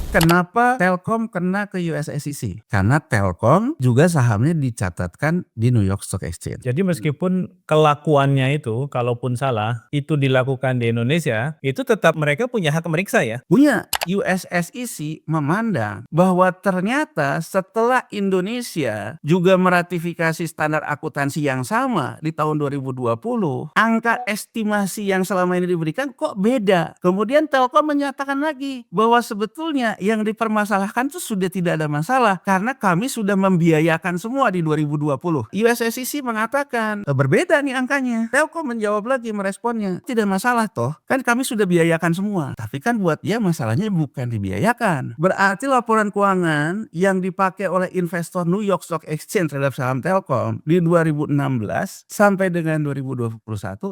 Kenapa Telkom kena ke US SEC? Karena Telkom juga sahamnya dicatatkan di New York Stock Exchange. Jadi meskipun kelakuannya itu, kalaupun salah, itu dilakukan di Indonesia, itu tetap mereka punya hak meriksa ya? Punya. US SEC memandang bahwa ternyata setelah Indonesia juga meratifikasi standar akuntansi yang sama di tahun 2020, angka estimasi yang selama ini diberikan kok beda. Kemudian Telkom menyatakan lagi bahwa sebetulnya yang dipermasalahkan itu sudah tidak ada masalah karena kami sudah membiayakan semua di 2020. US SEC mengatakan berbeda nih angkanya. Telkom menjawab lagi meresponnya, tidak masalah toh, kan kami sudah biayakan semua. Tapi kan buat dia masalahnya bukan dibiayakan. Berarti laporan keuangan yang dipakai oleh investor New York Stock Exchange terhadap saham Telkom di 2016 sampai dengan 2021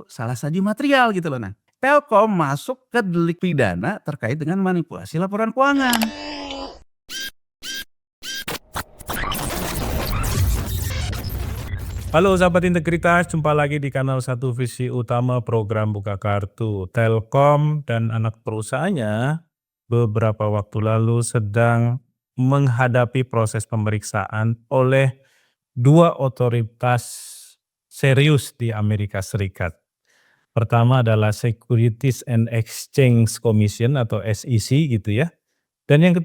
salah saji material gitu loh. Nah, Telkom masuk ke delik pidana terkait dengan manipulasi laporan keuangan. Halo sahabat integritas, jumpa lagi di kanal Satu Visi Utama program Buka Kartu. Telkom dan anak perusahaannya beberapa waktu lalu sedang menghadapi proses pemeriksaan oleh dua otoritas serius di Amerika Serikat. Pertama adalah Securities and Exchange Commission atau SEC gitu ya. Dan yang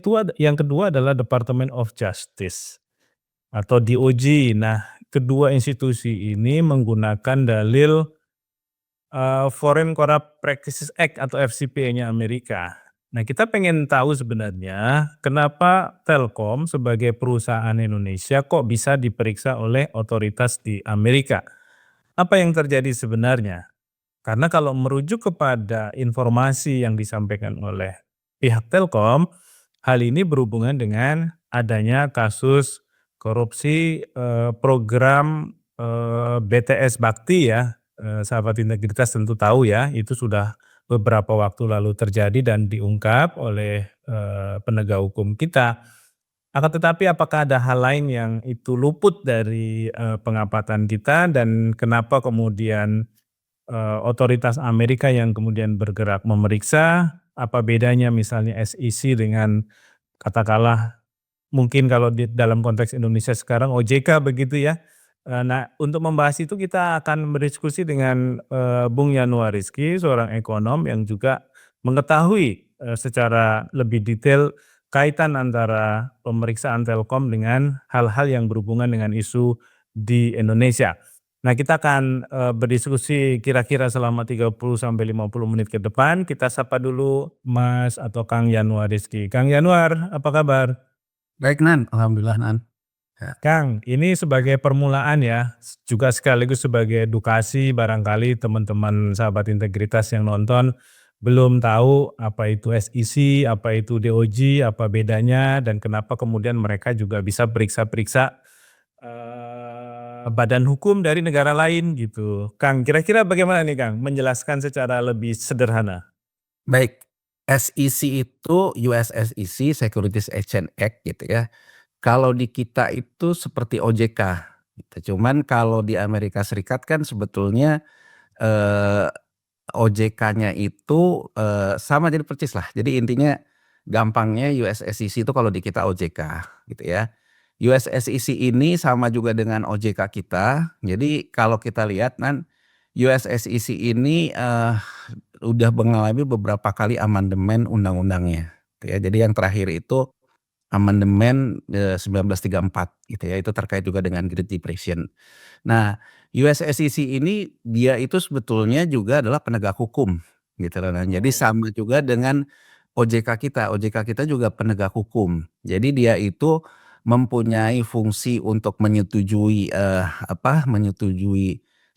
kedua adalah Department of Justice atau DOJ. Nah, kedua institusi ini menggunakan dalil Foreign Corrupt Practices Act atau FCPA-nya Amerika. Nah, kita pengen tahu sebenarnya kenapa Telkom sebagai perusahaan Indonesia kok bisa diperiksa oleh otoritas di Amerika. Apa yang terjadi sebenarnya? Karena kalau merujuk kepada informasi yang disampaikan oleh pihak Telkom, hal ini berhubungan dengan adanya kasus korupsi program BTS Bakti ya. Sahabat integritas tentu tahu ya, itu sudah beberapa waktu lalu terjadi dan diungkap oleh penegak hukum kita. Akan tetapi apakah ada hal lain yang itu luput dari pengamatan kita dan kenapa kemudian otoritas Amerika yang kemudian bergerak memeriksa, apa bedanya misalnya SEC dengan katakanlah mungkin kalau di dalam konteks Indonesia sekarang OJK begitu ya. Nah, untuk membahas itu kita akan berdiskusi dengan Bung Yanuar Rizky, seorang ekonom yang juga mengetahui secara lebih detail kaitan antara pemeriksaan Telkom dengan hal-hal yang berhubungan dengan isu di Indonesia. Nah, kita akan berdiskusi kira-kira selama 30 sampai 50 menit ke depan. Kita sapa dulu Mas atau Kang Yanuar Rizky. Kang Yanuar, apa kabar? Baik Nan, alhamdulillah Nan. Ya. Kang, ini sebagai permulaan ya, juga sekaligus sebagai edukasi barangkali teman-teman sahabat integritas yang nonton belum tahu apa itu SEC, apa itu DOJ, apa bedanya dan kenapa kemudian mereka juga bisa periksa-periksa badan hukum dari negara lain gitu. Kang, kira-kira bagaimana nih Kang menjelaskan secara lebih sederhana? Baik, SEC itu US SEC Securities Exchange Act gitu ya. Kalau di kita itu seperti OJK gitu. Cuman kalau di Amerika Serikat kan sebetulnya OJK-nya itu sama jadi persis lah. Jadi intinya gampangnya US SEC itu kalau di kita OJK gitu ya. US SEC ini sama juga dengan OJK kita. Jadi kalau kita lihat kan US SEC ini udah mengalami beberapa kali amandemen undang-undangnya gitu ya. Jadi yang terakhir itu amandemen 1934 gitu ya, itu terkait juga dengan Great Depression. Nah, US SEC ini dia itu sebetulnya juga adalah penegak hukum gitu loh. Nah, jadi sama juga dengan OJK kita. OJK kita juga penegak hukum. Jadi dia itu mempunyai fungsi untuk menyetujui menyetujui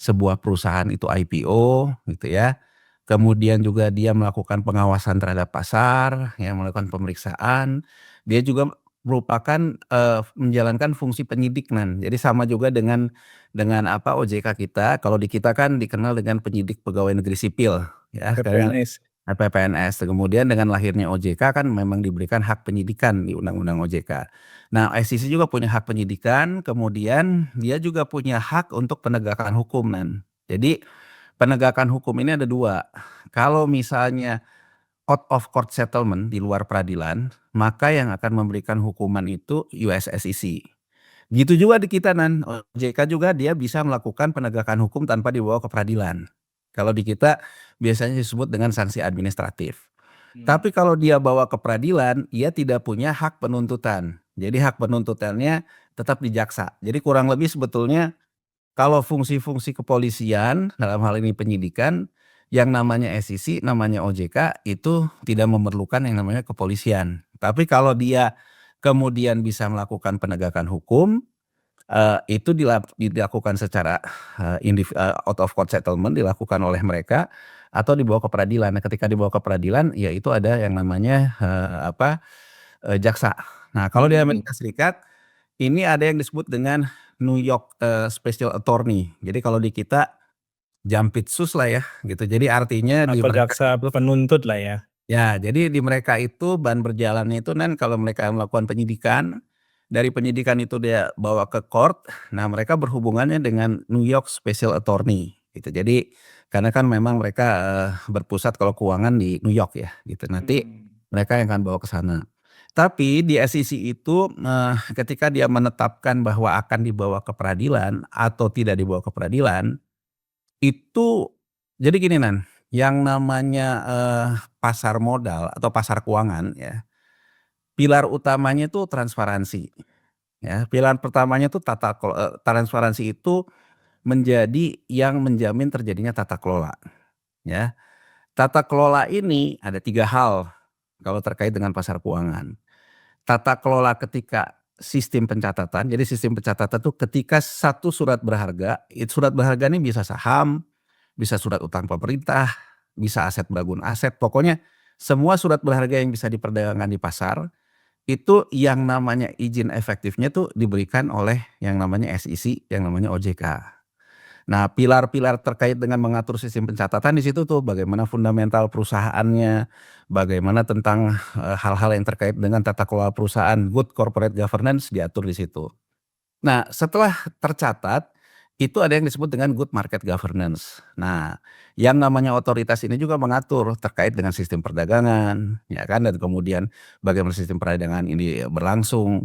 sebuah perusahaan itu IPO gitu ya. Kemudian juga dia melakukan pengawasan terhadap pasar, ya melakukan pemeriksaan. Dia juga merupakan menjalankan fungsi penyidik Nan. Jadi sama juga dengan OJK kita. Kalau di kita kan dikenal dengan penyidik pegawai negeri sipil ya. PPNS. PPNS. Kemudian dengan lahirnya OJK kan memang diberikan hak penyidikan di Undang-Undang OJK. Nah, SEC juga punya hak penyidikan, kemudian dia juga punya hak untuk penegakan hukum Nan. Jadi penegakan hukum ini ada dua. Kalau misalnya out of court settlement di luar peradilan, maka yang akan memberikan hukuman itu US SEC. Gitu juga di kita OJK juga dia bisa melakukan penegakan hukum tanpa dibawa ke peradilan. Kalau di kita biasanya disebut dengan sanksi administratif. Tapi kalau dia bawa ke peradilan, ia tidak punya hak penuntutan. Jadi hak penuntutannya tetap di jaksa. Jadi kurang lebih sebetulnya kalau fungsi-fungsi kepolisian dalam hal ini penyidikan, yang namanya SEC, namanya OJK itu tidak memerlukan yang namanya kepolisian. Tapi kalau dia kemudian bisa melakukan penegakan hukum, itu dilakukan secara out of court settlement dilakukan oleh mereka atau dibawa ke peradilan. Nah, ketika dibawa ke peradilan, ya itu ada yang namanya jaksa. Nah, kalau di Amerika Serikat ini ada yang disebut dengan New York Special Attorney. Jadi kalau di kita jampitsus lah ya gitu. Jadi artinya di Atau mereka jaksa itu penuntut lah ya. ya, jadi di mereka itu bahan berjalannya itu kalau mereka melakukan penyidikan, dari penyidikan itu dia bawa ke court, nah mereka berhubungannya dengan New York Special Attorney gitu. Jadi karena kan memang mereka berpusat kalau keuangan di New York ya gitu. Nanti mereka yang akan bawa ke sana. Tapi di SEC itu ketika dia menetapkan bahwa akan dibawa ke peradilan atau tidak dibawa ke peradilan, itu jadi gini yang namanya pasar modal atau pasar keuangan ya, pilar utamanya itu transparansi ya. Pilar pertamanya itu transparansi itu menjadi yang menjamin terjadinya tata kelola ya. Tata kelola ini ada 3 hal kalau terkait dengan pasar keuangan. Tata kelola ketika sistem pencatatan, jadi sistem pencatatan itu ketika satu surat berharga ini bisa saham, bisa surat utang pemerintah, bisa aset bangun aset, pokoknya semua surat berharga yang bisa diperdagangkan di pasar, itu yang namanya izin efektifnya tuh diberikan oleh yang namanya SEC, yang namanya OJK. Nah, pilar-pilar terkait dengan mengatur sistem pencatatan di situ tuh bagaimana fundamental perusahaannya, bagaimana tentang hal-hal yang terkait dengan tata kelola perusahaan, good corporate governance diatur di situ. Nah, setelah tercatat, itu ada yang disebut dengan good market governance. Nah, yang namanya otoritas ini juga mengatur terkait dengan sistem perdagangan, ya kan, dan kemudian bagaimana sistem perdagangan ini berlangsung.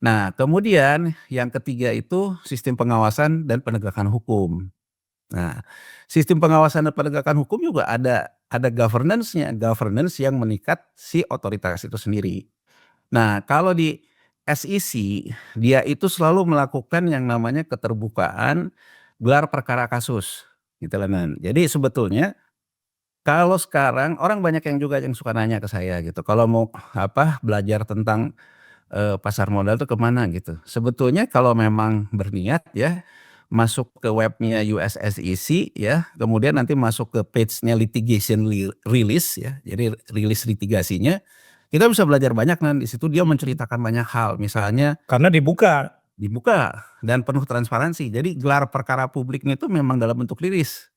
Nah, kemudian yang ketiga itu sistem pengawasan dan penegakan hukum. Nah, sistem pengawasan dan penegakan hukum juga ada governance-nya, governance yang mengikat si otoritas itu sendiri. Nah, kalau di SEC, dia itu selalu melakukan yang namanya keterbukaan gelar perkara kasus, gitu lah Nan. Jadi sebetulnya kalau sekarang orang banyak yang juga yang suka nanya ke saya gitu, kalau mau belajar tentang pasar modal tuh kemana gitu. Sebetulnya kalau memang berniat ya, masuk ke webnya US SEC ya, kemudian nanti masuk ke page-nya litigation release ya, jadi rilis litigasinya, kita bisa belajar banyak di situ dia menceritakan banyak hal, misalnya Karena dibuka. dan penuh transparansi. Jadi gelar perkara publiknya itu memang dalam bentuk rilis.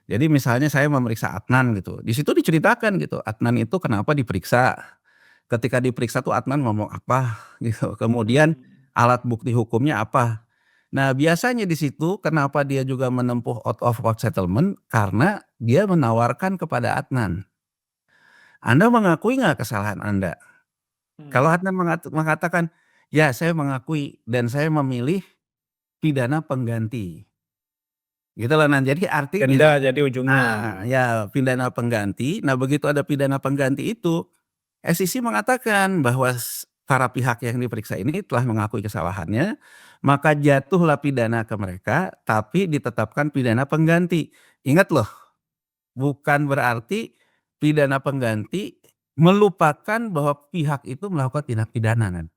Jadi misalnya saya memeriksa Adnan gitu, di situ diceritakan gitu, Adnan itu kenapa diperiksa. Ketika diperiksa tuh Adnan ngomong apa gitu, kemudian alat bukti hukumnya apa. Nah, biasanya di situ kenapa dia juga menempuh out of court settlement, karena dia menawarkan kepada Adnan, "Anda mengakui nggak kesalahan Anda?" Kalau Adnan mengatakan, "Ya, saya mengakui dan saya memilih pidana pengganti." Gitu loh jadi artinya Denda jadi ujungnya. ya pidana pengganti. Nah, begitu ada pidana pengganti itu, SEC mengatakan bahwa para pihak yang diperiksa ini telah mengakui kesalahannya, maka jatuhlah pidana ke mereka, tapi ditetapkan pidana pengganti. Ingat loh, bukan berarti pidana pengganti melupakan bahwa pihak itu melakukan tindak pidana kan.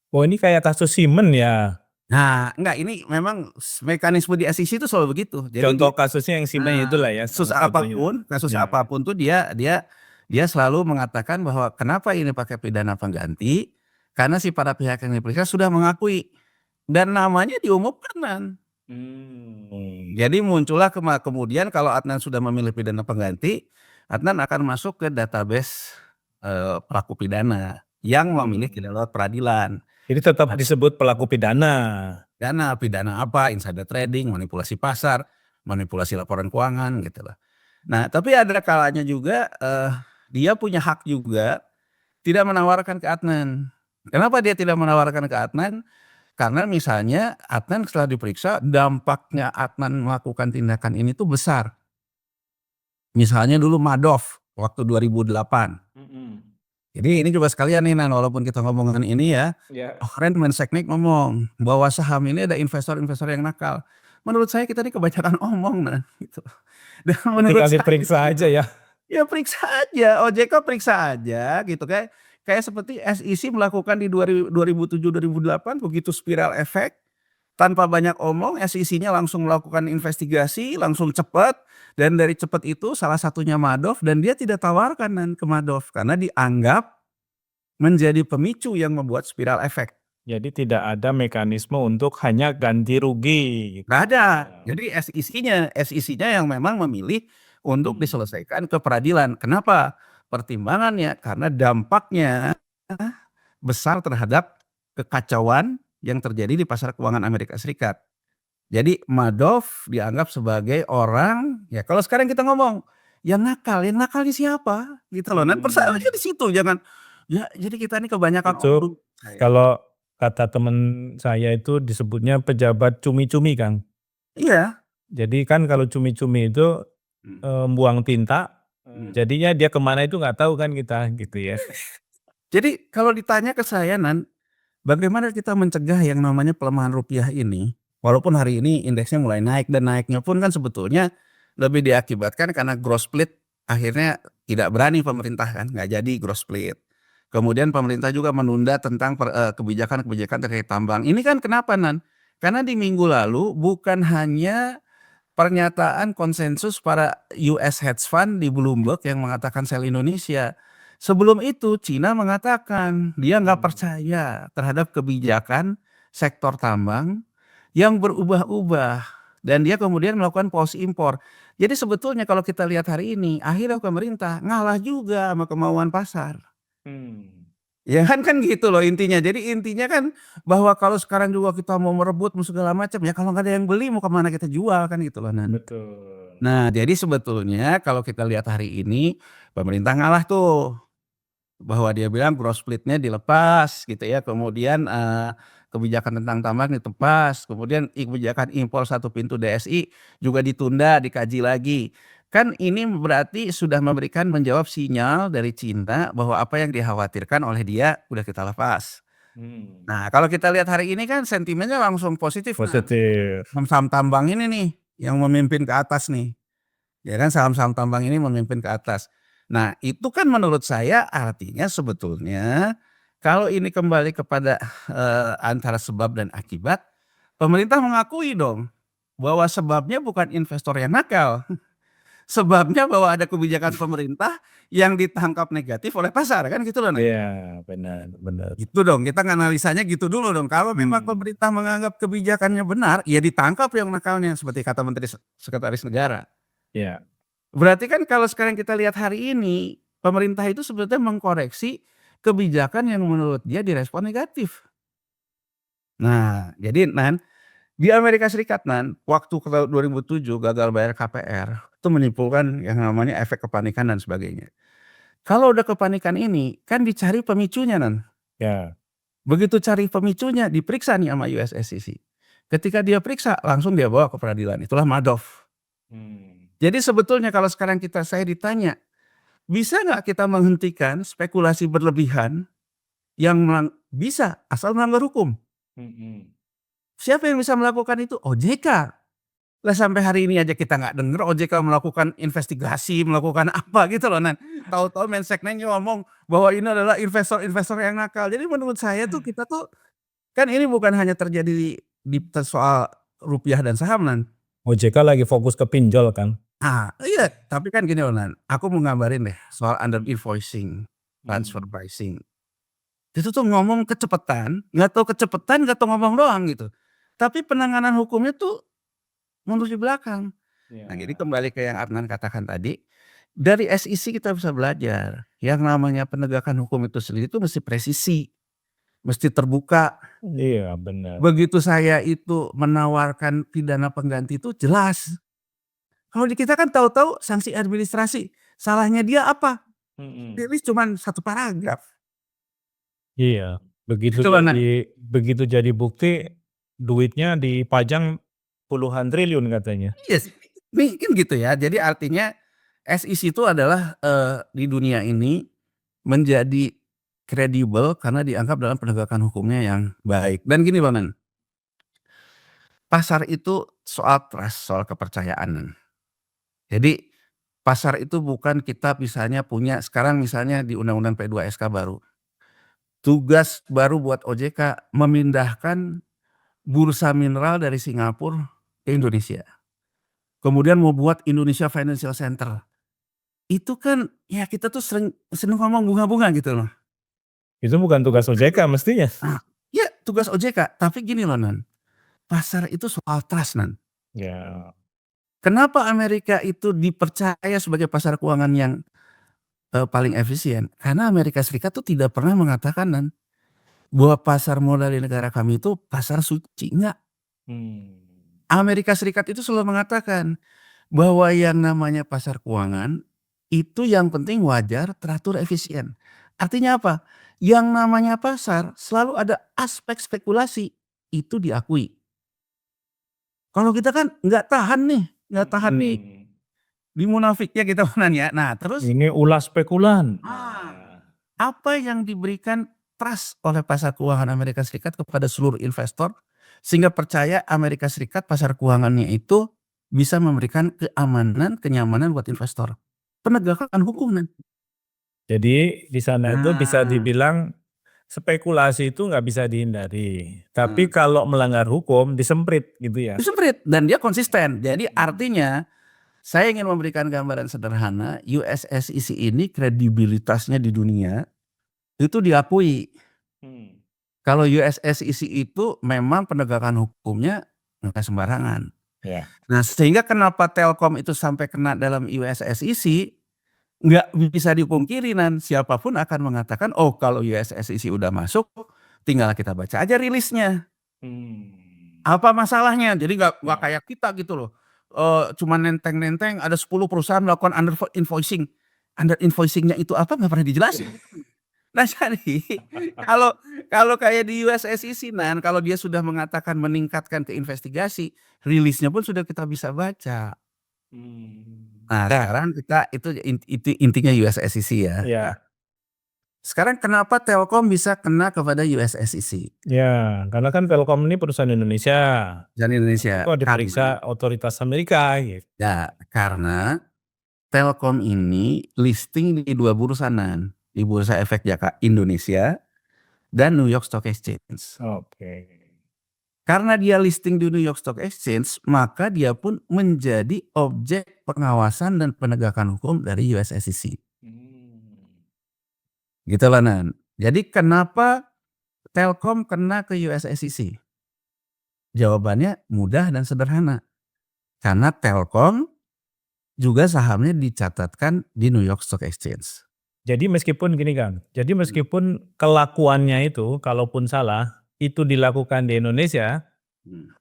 Oh, ini kayak kasus Siemens ya? Nah, enggak, ini memang mekanisme di SEC itu selalu begitu. Jadi Contoh kasusnya yang Siemens itulah ya kasus salah satunya. apapun tuh dia selalu mengatakan bahwa kenapa ini pakai pidana pengganti, karena si para pihak yang diperiksa sudah mengakui dan namanya diumumkan Jadi muncullah kemudian kalau Adnan sudah memilih pidana pengganti, Adnan akan masuk ke database pelaku pidana yang memilih tidak lewat peradilan. Jadi tetap disebut pelaku pidana. Pidana apa? Insider trading, manipulasi pasar, manipulasi laporan keuangan gitu lah. Nah, tapi ada kalanya juga dia punya hak juga tidak menawarkan ke Adnan. Kenapa dia tidak menawarkan ke Adnan? Karena misalnya Adnan setelah diperiksa dampaknya Adnan melakukan tindakan ini tuh besar. Misalnya dulu Madoff waktu 2008. Jadi ini juga sekalian nih Nan, walaupun kita ngomongin ini ya, kemarin Menseknek ngomong bahwa saham ini ada investor-investor yang nakal. Menurut saya kita ini kebanyakan omong Nan, gitu. Dan menurut Tinggal saya diperiksa aja ya. ya periksa aja, OJK periksa aja gitu kayak seperti SEC melakukan di 2007-2008 begitu spiral efek. Tanpa banyak omong, SEC-nya langsung melakukan investigasi, langsung cepat, dan dari cepat itu salah satunya Madoff, dan dia tidak tawarkan ke Madoff karena dianggap menjadi pemicu yang membuat spiral efek. Jadi tidak ada mekanisme untuk hanya ganti rugi. Nggak ada. Jadi SEC-nya yang memang memilih untuk diselesaikan ke peradilan. Kenapa? Pertimbangannya karena dampaknya besar terhadap kekacauan yang terjadi di pasar keuangan Amerika Serikat. Jadi Madoff dianggap sebagai orang, ya kalau sekarang kita ngomong yang nakalnya siapa gitu loh. Nah persoalannya di situ, jangan ya jadi kita ini kebanyakan Itu kalau kata teman saya itu disebutnya pejabat cumi-cumi Kang. Iya. Jadi kan kalau cumi-cumi itu buang tinta, jadinya dia kemana itu nggak tahu kan kita gitu ya. Jadi kalau ditanya ke saya Nan, bagaimana kita mencegah yang namanya pelemahan rupiah ini? Walaupun hari ini indeksnya mulai naik dan naiknya pun kan sebetulnya lebih diakibatkan karena growth split akhirnya tidak berani pemerintah kan, nggak jadi growth split. Kemudian pemerintah juga menunda tentang kebijakan-kebijakan terkait tambang. Ini kan kenapa Nan? Karena di minggu lalu bukan hanya pernyataan konsensus para US hedge fund di Bloomberg yang mengatakan sell Indonesia. Sebelum itu Cina mengatakan dia nggak percaya terhadap kebijakan sektor tambang yang berubah-ubah dan dia kemudian melakukan pause impor. Jadi sebetulnya kalau kita lihat hari ini akhirnya pemerintah ngalah juga sama kemauan pasar. Ya kan gitu loh intinya. Jadi intinya kan bahwa kalau sekarang juga kita mau merebut mau segala macam ya kalau nggak ada yang beli mau kemana kita jual kan gitu loh Nan. Betul. Nah jadi sebetulnya kalau kita lihat hari ini pemerintah ngalah tuh. Bahwa dia bilang growth split-nya dilepas gitu ya, kemudian kebijakan tentang tambang dilepas, kemudian kebijakan impor satu pintu DSI juga ditunda, dikaji lagi. Kan ini berarti sudah memberikan menjawab sinyal dari Cina bahwa apa yang dikhawatirkan oleh dia udah kita lepas. Nah kalau kita lihat hari ini kan sentimennya langsung positif. Positif. Saham tambang ini nih yang memimpin ke atas nih. Ya kan saham-saham tambang ini memimpin ke atas. Nah itu kan menurut saya artinya sebetulnya kalau ini kembali kepada antara sebab dan akibat, pemerintah mengakui dong bahwa sebabnya bukan investor yang nakal. Sebabnya bahwa ada kebijakan pemerintah yang ditangkap negatif oleh pasar kan gitu loh. Iya benar. Gitu dong kita analisanya gitu dulu dong. Kalau memang pemerintah menganggap kebijakannya benar ya ditangkap yang nakalnya seperti kata Menteri Sekretaris Negara. Iya. Berarti kan kalau sekarang kita lihat hari ini, pemerintah itu sebetulnya mengkoreksi kebijakan yang menurut dia direspon negatif. Nah, jadi Nan, di Amerika Serikat Nan, waktu ke 2007 gagal bayar KPR, itu menimbulkan yang namanya efek kepanikan dan sebagainya. Kalau udah kepanikan ini, kan dicari pemicunya Nan. Ya. Begitu cari pemicunya, diperiksa nih sama US SEC. Ketika dia periksa, langsung dia bawa ke peradilan. Itulah Madoff. Jadi sebetulnya kalau sekarang saya ditanya, bisa nggak kita menghentikan spekulasi berlebihan yang bisa asal melanggar hukum? Siapa yang bisa melakukan itu? OJK. Lah sampai hari ini aja kita nggak dengar OJK melakukan investigasi, melakukan apa gitu loh. Nah, tahu-tahu Menseknek ngomong bahwa ini adalah investor-investor yang nakal. Jadi menurut saya tuh kita tuh kan ini bukan hanya terjadi di soal rupiah dan saham Nan. OJK lagi fokus ke pinjol kan. Iya, tapi kan gini loh Nan, aku mau gambarin deh soal under invoicing, transfer pricing. Itu tuh ngomong kecepatan, nggak tahu ngomong doang gitu. Tapi penanganan hukumnya tuh mundur di belakang. Nah jadi kembali ke yang Adnan katakan tadi, dari SEC kita bisa belajar, yang namanya penegakan hukum itu sendiri itu mesti presisi, mesti terbuka. Iya benar. Begitu saya itu menawarkan pidana pengganti itu jelas. Kalau di kita kan tahu-tahu sanksi administrasi, salahnya dia apa? Rilis cuman 1 paragraf. Iya, begitu Gitu loh, Nan. jadi bukti, duitnya dipajang puluhan triliun katanya. Yes, mungkin gitu ya. Jadi artinya SEC itu adalah, di dunia ini menjadi kredibel karena dianggap dalam penegakan hukumnya yang baik. Dan gini loh, Nan, pasar itu soal trust, soal kepercayaan, Nan. Jadi pasar itu bukan kita misalnya punya sekarang misalnya di Undang-Undang P2SK baru, tugas baru buat OJK memindahkan bursa mineral dari Singapura ke Indonesia. Kemudian mau buat Indonesia Financial Center. Itu kan ya kita tuh sering ngomong bunga-bunga gitu loh. Itu bukan tugas OJK mestinya. Nah, ya tugas OJK, tapi gini loh, Nan, pasar itu soal trust, Nan. Ya. Kenapa Amerika itu dipercaya sebagai pasar keuangan yang paling efisien? Karena Amerika Serikat tuh tidak pernah mengatakan, Nan, bahwa pasar modal di negara kami itu pasar suci, enggak. Amerika Serikat itu selalu mengatakan bahwa yang namanya pasar keuangan itu yang penting wajar, teratur, efisien. Artinya apa? Yang namanya pasar selalu ada aspek spekulasi, itu diakui. Kalau kita kan nggak tahan nih di munafiknya kita nanya. Nah terus Ini ulah spekulan. apa yang diberikan trust oleh pasar keuangan Amerika Serikat kepada seluruh investor sehingga percaya Amerika Serikat pasar keuangannya itu bisa memberikan keamanan, kenyamanan buat investor. Penegakan hukum, Nan. Jadi di sana itu bisa dibilang spekulasi itu nggak bisa dihindari. Tapi kalau melanggar hukum disemprit gitu ya. Disemprit dan dia konsisten. Jadi artinya saya ingin memberikan gambaran sederhana, US SEC ini kredibilitasnya di dunia itu diakui. Kalau US SEC itu memang penegakan hukumnya nggak sembarangan. Ya. Nah sehingga kenapa Telkom itu sampai kena dalam US SEC nggak bisa dipungkiri, Nan, siapapun akan mengatakan oh kalau US SEC udah masuk tinggal kita baca aja rilisnya. Apa masalahnya? Jadi nggak kayak kita gitu loh. Cuma nenteng-nenteng ada 10 perusahaan melakukan under invoicing. Under invoicingnya itu apa nggak pernah dijelasin. Nah jadi kalau kayak di US SEC, Nan, kalau dia sudah mengatakan meningkatkan ke investigasi, rilisnya pun sudah kita bisa baca. Nah sekarang kita itu intinya US SEC ya. Ya. Sekarang kenapa Telkom bisa kena kepada US SEC? Ya, karena kan Telkom ini perusahaan Indonesia. Dan Indonesia. Kok diperiksa otoritas Amerika gitu. Ya, karena Telkom ini listing di 2 bursa, Nan, di Bursa Efek Jakarta Indonesia dan New York Stock Exchange. Oke. Karena dia listing di New York Stock Exchange, maka dia pun menjadi objek pengawasan dan penegakan hukum dari US SEC. Gitu lah, Nan. Jadi kenapa Telkom kena ke US SEC? Jawabannya mudah dan sederhana. Karena Telkom juga sahamnya dicatatkan di New York Stock Exchange. Jadi meskipun gini Kang, jadi meskipun kelakuannya itu kalaupun salah, itu dilakukan di Indonesia,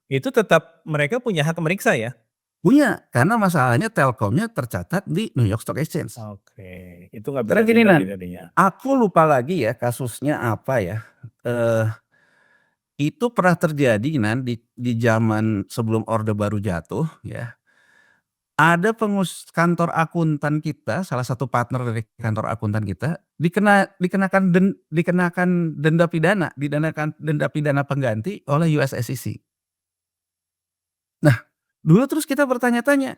itu tetap mereka punya hak meriksa ya? Punya, karena masalahnya Telkomnya tercatat di New York Stock Exchange. Oke, itu nggak bisa Karena gini, Nan, tadinya. aku lupa lagi ya kasusnya apa ya. Itu pernah terjadi, Nan, di zaman sebelum Orde Baru jatuh ya. Ada kantor akuntan kita, salah satu partner dari kantor akuntan kita dikenakan denda pidana pengganti oleh US SEC. Nah, dulu terus kita bertanya-tanya,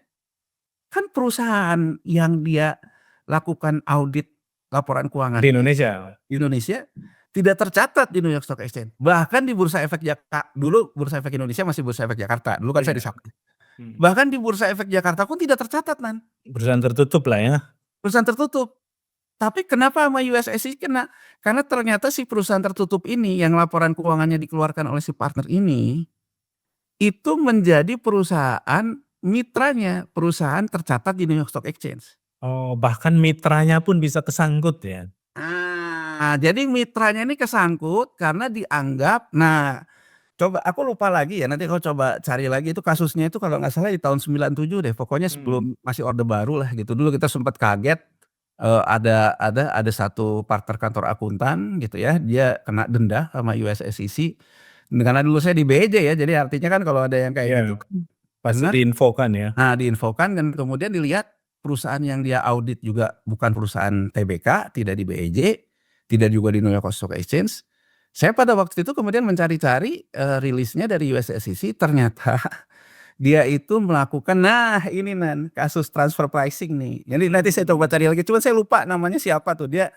kan perusahaan yang dia lakukan audit laporan keuangan Di Indonesia. tidak tercatat di New York Stock Exchange. Bahkan di Bursa Efek Jakarta, dulu Bursa Efek Indonesia masih Bursa Efek Jakarta. Dulu kan saya di sana. Bahkan di Bursa Efek Jakarta pun tidak tercatat, Nan. Perusahaan tertutup lah ya. Perusahaan tertutup. Tapi kenapa sama US SEC kena? Karena ternyata si perusahaan tertutup ini yang laporan keuangannya dikeluarkan oleh si partner ini, itu menjadi perusahaan mitranya, perusahaan tercatat di New York Stock Exchange. Oh, bahkan mitranya pun bisa kesangkut ya. Jadi mitranya ini kesangkut karena dianggap, coba aku lupa lagi ya, nanti kau coba cari lagi itu kasusnya itu kalau nggak salah di tahun 97 deh, pokoknya sebelum masih Orde Baru lah gitu. Dulu kita sempat kaget ada satu partner kantor akuntan gitu ya, dia kena denda sama US SEC. Karena dulu saya di BEJ ya, jadi artinya kan kalau ada yang kayak gitu Iya, kan pasti bener. diinfokan ya. Nah, diinfokan dan kemudian dilihat perusahaan yang dia audit juga bukan perusahaan TBK, tidak di BEJ, tidak juga di New York Stock Exchange. Saya pada waktu itu kemudian mencari-cari, rilisnya dari US SEC, ternyata dia itu melakukan, nah ini Nan, kasus transfer pricing nih. Jadi nanti saya coba cari lagi, cuman saya lupa namanya siapa tuh, dia,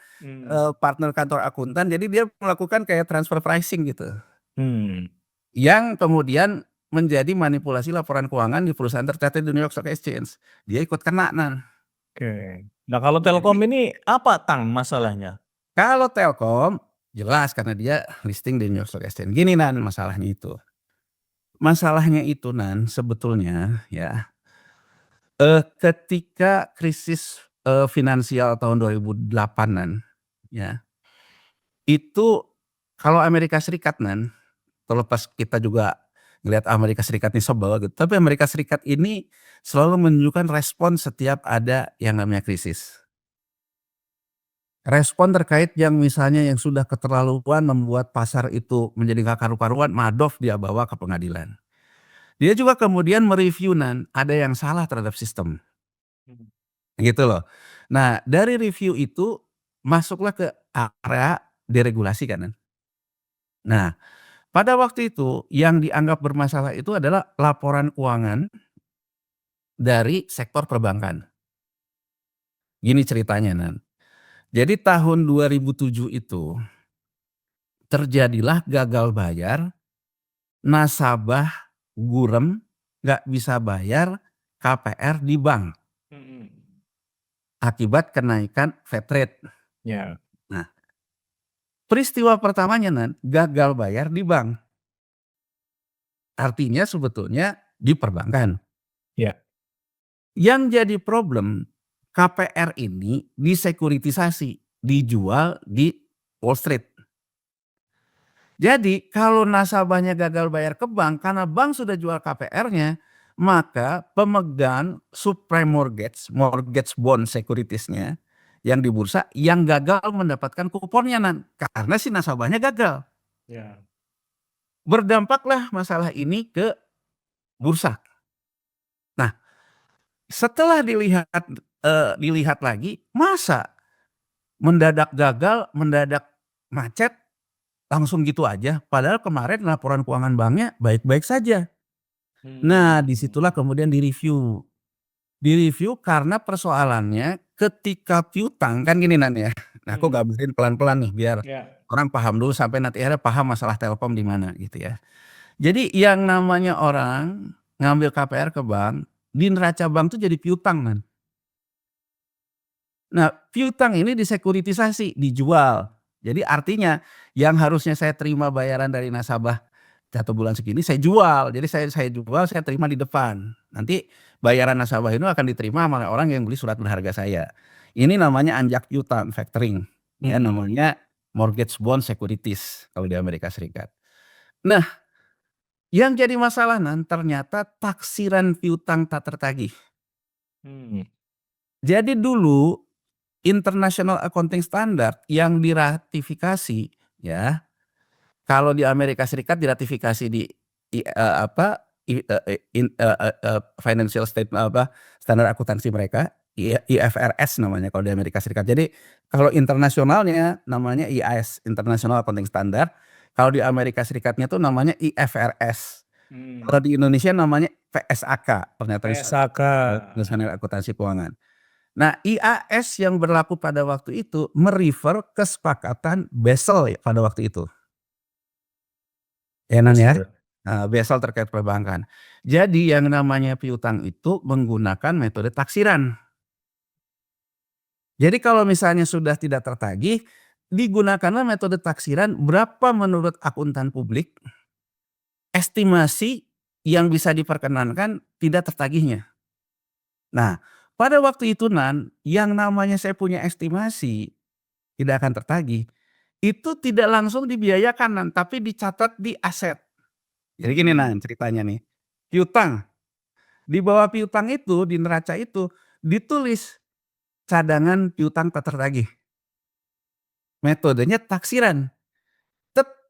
partner kantor akuntan, jadi dia melakukan kayak transfer pricing gitu. Hmm. Yang kemudian menjadi manipulasi laporan keuangan di perusahaan tercatat di New York Stock Exchange. Dia ikut kena, Nan. Oke. Nah kalau Telkom Jadi ini apa Tang masalahnya? kalau Telkom, jelas karena dia listing di New York Stock Exchange. Gini Nan masalahnya itu. Masalahnya itu Nan sebetulnya ya, ketika krisis, finansial tahun 2008-an ya, itu kalau Amerika Serikat Nan, terlepas kita juga ngelihat Amerika Serikat ini sebel gitu, tapi Amerika Serikat ini selalu menunjukkan respon setiap ada yang namanya krisis. Respon terkait yang misalnya yang sudah keterlaluan membuat pasar itu menjadi nggak karu-karuan, Madoff dia bawa ke pengadilan. Dia juga kemudian mereview Nan, ada yang salah terhadap sistem, Hmm. gitu loh. Nah, dari review itu masuklah ke area deregulasi kan Nan. Nah, pada waktu itu yang dianggap bermasalah itu adalah laporan keuangan dari sektor perbankan. Gini ceritanya Nan, jadi tahun 2007 itu terjadilah gagal bayar, nasabah gurem, nggak bisa bayar KPR di bank Mhm. akibat kenaikan Fed rate. Ya. Nah, peristiwa pertamanya Nan, gagal bayar di bank. Artinya sebetulnya di perbankan. Ya. Yang jadi problem, KPR ini disekuritisasi, dijual di Wall Street. Jadi kalau nasabahnya gagal bayar ke bank, karena bank sudah jual KPR-nya, maka pemegang subprime mortgage, mortgage bond securities-nya yang di bursa yang gagal mendapatkan kuponnya Nan, karena si nasabahnya gagal. Ya. Berdampaklah masalah ini ke bursa. Nah, setelah dilihat lagi, masa mendadak gagal, mendadak macet, langsung gitu aja, padahal kemarin laporan keuangan banknya baik-baik saja. Nah, Hmm. disitulah kemudian direview. Direview karena persoalannya ketika piutang kan gini Nan ya. Nah, aku Mhm. gambarin pelan-pelan nih biar Ya. orang paham dulu sampai nanti akhirnya paham masalah Telkom di mana gitu ya. Jadi yang namanya orang ngambil KPR ke bank, di neraca bank tuh jadi piutang Nan. Nah, piutang ini disekuritisasi, dijual. Jadi artinya yang harusnya saya terima bayaran dari nasabah 1 bulan segini saya jual. Jadi saya jual, saya terima di depan. Nanti bayaran nasabah itu akan diterima oleh orang yang beli surat berharga saya. Ini namanya anjak piutang, factoring. Ya, Mhm. namanya mortgage bond securities kalau di Amerika Serikat. Nah, yang jadi masalah Nan, ternyata taksiran piutang tak tertagih. Hmm. Jadi dulu International Accounting Standard yang diratifikasi ya, kalau di Amerika Serikat diratifikasi di apa, financial statement apa, standar akuntansi mereka, IFRS namanya kalau di Amerika Serikat. Jadi kalau internasionalnya namanya IAS, International Accounting Standard, kalau di Amerika Serikatnya tuh namanya IFRS. Hmm. Kalau di Indonesia namanya PSAK, Pernyataan PSAK. Standar Akuntansi Keuangan. Nah, IAS yang berlaku pada waktu itu merefer kesepakatan Basel ya pada waktu itu. Ya Nan ya, Betul. Basel terkait perbankan. Jadi yang namanya piutang itu menggunakan metode taksiran. Jadi kalau misalnya sudah tidak tertagih, digunakanlah metode taksiran berapa menurut akuntan publik estimasi yang bisa diperkenankan tidak tertagihnya. Nah, pada waktu itu Nan, yang namanya saya punya estimasi tidak akan tertagih, itu tidak langsung dibiayakan Nan, tapi dicatat di aset. Jadi gini Hmm. Nan ceritanya nih, piutang, di bawah piutang itu, di neraca itu ditulis cadangan piutang tak tertagih. Metodenya taksiran,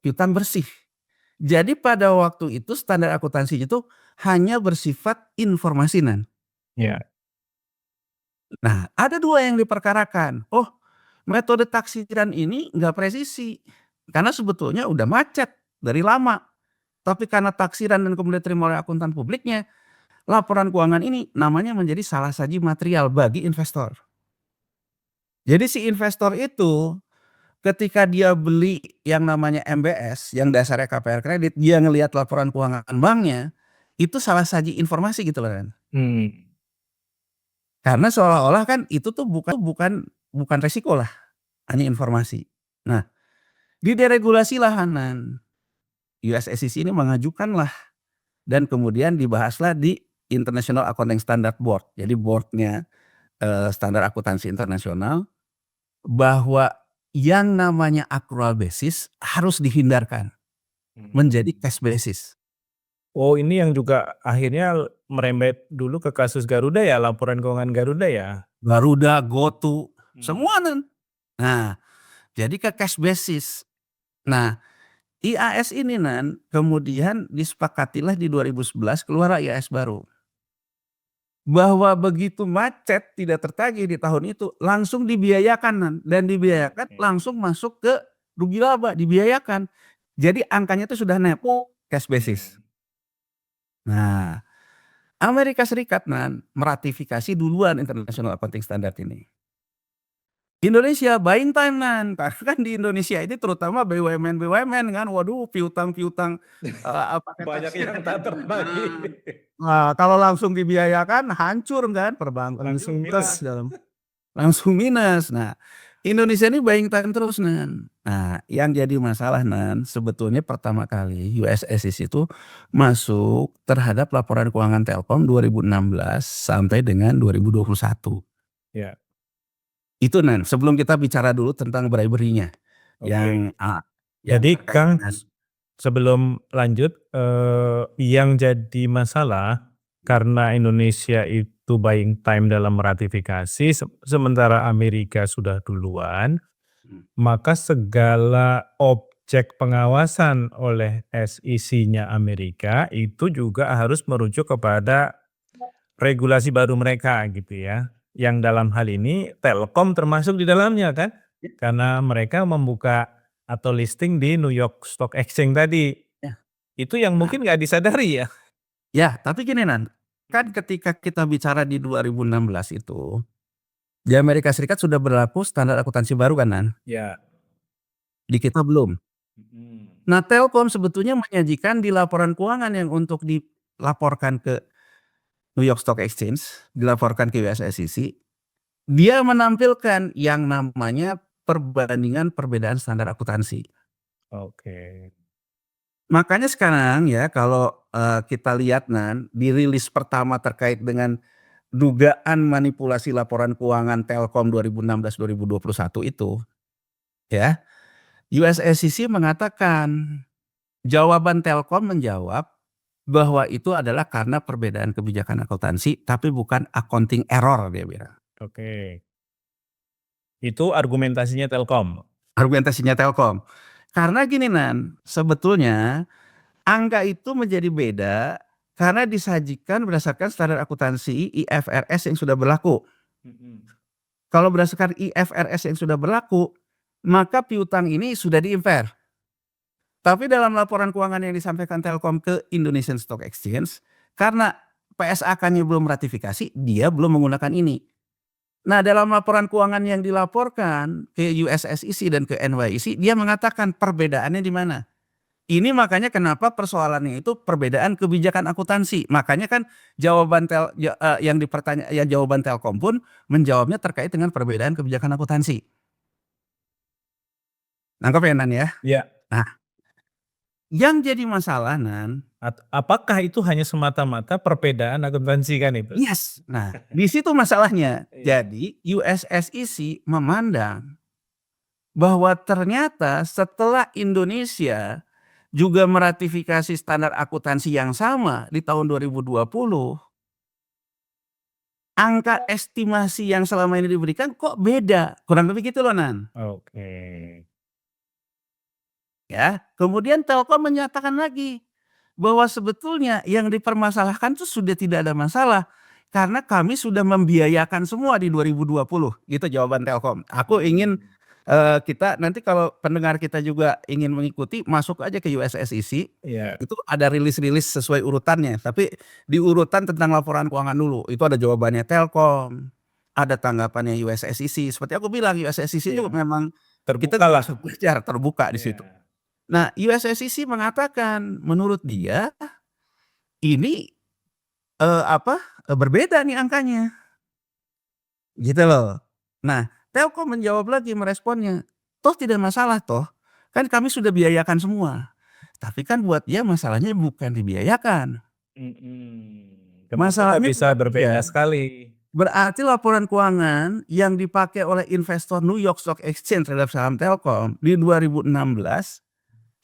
piutang bersih. Jadi pada waktu itu standar akuntansi itu hanya bersifat informasi, Nan. Ya. Nah, ada 2 yang diperkarakan. Oh, metode taksiran ini nggak presisi, karena sebetulnya udah macet dari lama. Tapi karena taksiran dan kemudian diterima oleh akuntan publiknya, laporan keuangan ini namanya menjadi salah saji material bagi investor. Jadi si investor itu ketika dia beli yang namanya MBS, yang dasarnya KPR kredit, dia ngelihat laporan keuangan banknya, itu salah saji informasi gitu loh kan. Karena seolah-olah kan itu tuh bukan resiko lah, hanya informasi. Nah, dideregulasilah Hanan. US SEC ini mengajukanlah dan kemudian dibahaslah di International Accounting Standard Board. Jadi boardnya standar akuntansi internasional bahwa yang namanya accrual basis harus dihindarkan menjadi cash basis. Oh, ini yang juga akhirnya merembet dulu ke kasus Garuda ya, laporan keuangan Garuda ya? Garuda, GoTo, semua Nan. Nah, jadi ke cash basis. Nah, IAS ini Nan kemudian disepakatilah di 2011 keluar IAS baru. Bahwa begitu macet tidak tertagih di tahun itu langsung dibiayakan Nan, dan dibiayakan langsung masuk ke rugi laba, dibiayakan. Jadi angkanya itu sudah nepo cash basis. Nah, Amerika Serikat Nan meratifikasi duluan International Accounting Standard ini. Indonesia buying time Nan, karena kan di Indonesia ini terutama BUMN kan, waduh piutang-piutang pakai Banyak yang taksiran. tak tertagih. Nah, kalau langsung dibiayakan hancur kan perbankan Langsung juga minus. langsung minus. Nah, Indonesia ini buying time terus Nan. Nah, yang jadi masalah Nan sebetulnya pertama kali US SEC itu masuk terhadap laporan keuangan Telkom 2016 sampai dengan 2021. Ya. Itu Nan, sebelum kita bicara dulu tentang bribery-nya. Oke. Yang Jadi terkait Kang, dengan sebelum lanjut, yang jadi masalah karena Indonesia itu buying time dalam ratifikasi, sementara Amerika sudah duluan, maka segala objek pengawasan oleh SEC-nya Amerika itu juga harus merujuk kepada regulasi baru mereka gitu ya. Yang dalam hal ini Telkom termasuk di dalamnya kan? Karena mereka membuka atau listing di New York Stock Exchange tadi. Ya. Itu yang mungkin nggak disadari ya? Ya, tapi gini Nan, kan ketika kita bicara di 2016 itu, di Amerika Serikat sudah berlaku standar akuntansi baru kan Nan? Ya. Di kita belum. Nah, Telkom sebetulnya menyajikan di laporan keuangan yang untuk dilaporkan ke New York Stock Exchange, dilaporkan ke US SEC, dia menampilkan yang namanya perbandingan perbedaan standar akuntansi. Oke. Makanya sekarang ya kalau kita lihat Nan, di rilis pertama terkait dengan dugaan manipulasi laporan keuangan Telkom 2016-2021 itu, ya, US SEC mengatakan, jawaban Telkom menjawab bahwa itu adalah karena perbedaan kebijakan akuntansi, tapi bukan accounting error dia bilang. Oke. Itu argumentasinya Telkom? Argumentasinya Telkom. Karena gini Nan, sebetulnya angka itu menjadi beda karena disajikan berdasarkan standar akuntansi IFRS yang sudah berlaku. Kalau berdasarkan IFRS yang sudah berlaku, maka piutang ini sudah diimpair. Tapi dalam laporan keuangan yang disampaikan Telkom ke Indonesian Stock Exchange, karena PSAK-nya belum ratifikasi, dia belum menggunakan ini. Nah, dalam laporan keuangan yang dilaporkan ke US SEC dan ke NYSE, dia mengatakan perbedaannya di mana. Ini makanya kenapa persoalannya itu perbedaan kebijakan akuntansi. Makanya kan jawaban jawaban Telkom pun menjawabnya terkait dengan perbedaan kebijakan akuntansi. Nangkep ya Nan ya? Ya. Nah, yang jadi masalah Nan, Apakah itu hanya semata-mata perbedaan akuntansi kan itu? yes. Nah, di situ masalahnya. Iya. Jadi US SEC memandang bahwa ternyata setelah Indonesia juga meratifikasi standar akuntansi yang sama di tahun 2020, angka estimasi yang selama ini diberikan kok beda, kurang lebih gitu loh, Nan. Oke. Ya, kemudian Telkom menyatakan lagi, bahwa sebetulnya yang dipermasalahkan tuh sudah tidak ada masalah, karena kami sudah membiayakan semua di 2020, gitu jawaban Telkom. Aku ingin, kita nanti kalau pendengar kita juga ingin mengikuti, masuk aja ke USSEC, Iya. itu ada rilis-rilis sesuai urutannya, tapi di urutan tentang laporan keuangan dulu, itu ada jawabannya Telkom, ada tanggapannya USSEC, seperti aku bilang USSEC juga Iya. memang kita Terbuka lah. bisa belajar, terbuka di situ. Iya. Nah, USSEC mengatakan menurut dia ini, berbeda nih angkanya, gitu loh. Nah, Telkom menjawab lagi meresponnya, "Toh tidak masalah toh, kan kami sudah biayakan semua." Tapi kan buat dia masalahnya bukan dibiayakan, Kenapa masalahnya bisa buat berbeda dia, sekali? berarti laporan keuangan yang dipakai oleh investor New York Stock Exchange terhadap saham Telkom di 2016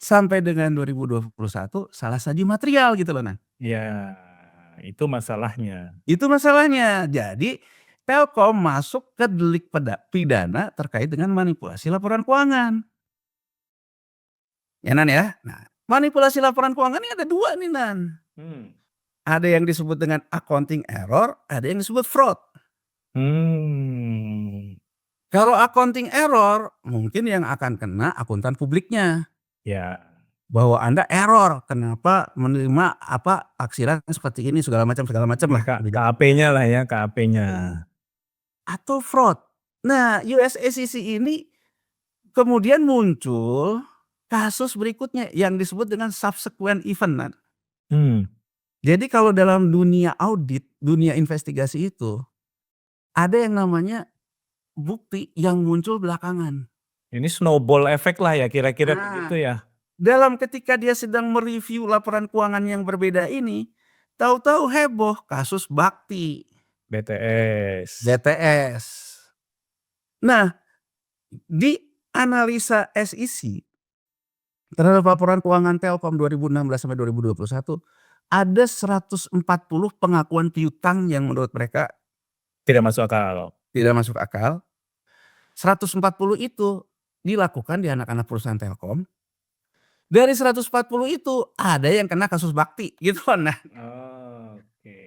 sampai dengan 2021 salah saji material gitu loh, nah. Ya, itu masalahnya. Itu masalahnya. Jadi Telkom masuk ke delik pidana terkait dengan manipulasi laporan keuangan. Ya, Nan, ya. Nah, manipulasi laporan keuangan ini ada 2 nih, Nan. Hmm. Ada yang disebut dengan accounting error, ada yang disebut fraud. Kalau accounting error, mungkin yang akan kena akuntan publiknya. Ya. Bahwa Anda error, kenapa menerima taksiran seperti ini segala macam lah. KAP-nya lah ya, KAP-nya. Atau fraud. Nah, USSEC ini kemudian muncul kasus berikutnya yang disebut dengan subsequent event, Nan. Jadi kalau dalam dunia audit, dunia investigasi itu, ada yang namanya bukti yang muncul belakangan. Ini snowball effect lah ya, kira-kira begitu ya? Dalam ketika dia sedang mereview laporan keuangan yang berbeda ini, tahu-tahu heboh kasus Bakti, BTS. Nah, di analisa SEC terhadap laporan keuangan Telkom 2016 sampai 2021 ada 140 pengakuan piutang yang menurut mereka Tidak masuk akal. tidak masuk akal. 140 itu dilakukan di anak-anak perusahaan Telkom. Dari 140 itu ada yang kena kasus Bakti, gitu loh, Nan. Oke.